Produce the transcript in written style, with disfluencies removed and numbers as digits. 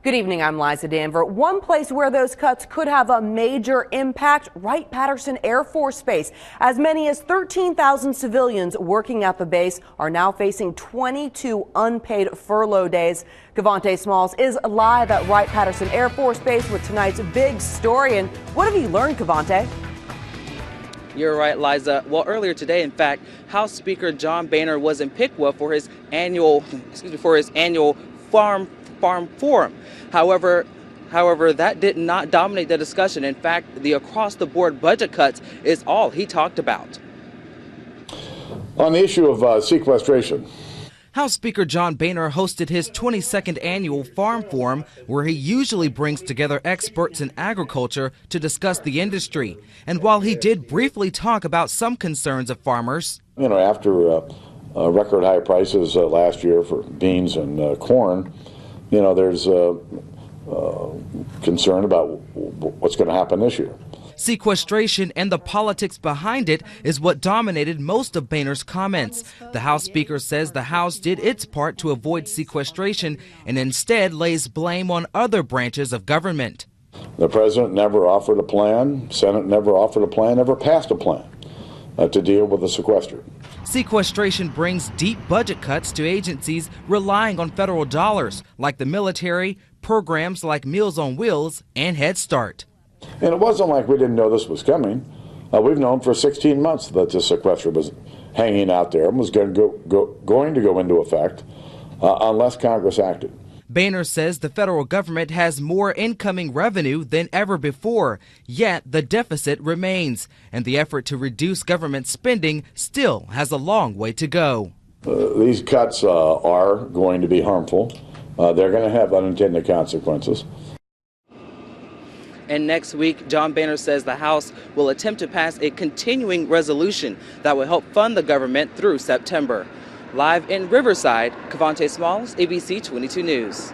Good evening, I'm Liza Danver. One place where those cuts could have a major impact, Wright-Patterson Air Force Base. As many as 13,000 civilians working at the base are now facing 22 unpaid furlough days. Cavante Smalls is live at Wright-Patterson Air Force Base with tonight's big story. And what have you learned, Cavante? You're right, Liza. Well, earlier today, in fact, House Speaker John Boehner was in Piqua for his annual farm forum. However, that did not dominate the discussion. In fact, the across-the-board budget cuts is all he talked about. On the issue of sequestration, House Speaker John Boehner hosted his 22nd annual Farm Forum, where he usually brings together experts in agriculture to discuss the industry. And while he did briefly talk about some concerns of farmers, after record high prices last year for beans and corn, there's concern about what's going to happen this year. Sequestration and the politics behind it is what dominated most of Boehner's comments. The House Speaker says the House did its part to avoid sequestration and instead lays blame on other branches of government. The President never offered a plan, Senate never offered a plan, never passed a plan to deal with the sequester. Sequestration brings deep budget cuts to agencies relying on federal dollars, like the military, programs like Meals on Wheels and Head Start. And it wasn't like we didn't know this was coming. We've known for 16 months that the sequester was hanging out there and was going to go into effect unless Congress acted. Boehner says the federal government has more incoming revenue than ever before, yet the deficit remains, and the effort to reduce government spending still has a long way to go. These cuts are going to be harmful. They're going to have unintended consequences. And next week, John Boehner says the House will attempt to pass a continuing resolution that will help fund the government through September. Live in Riverside, Cavante Smalls, ABC 22 News.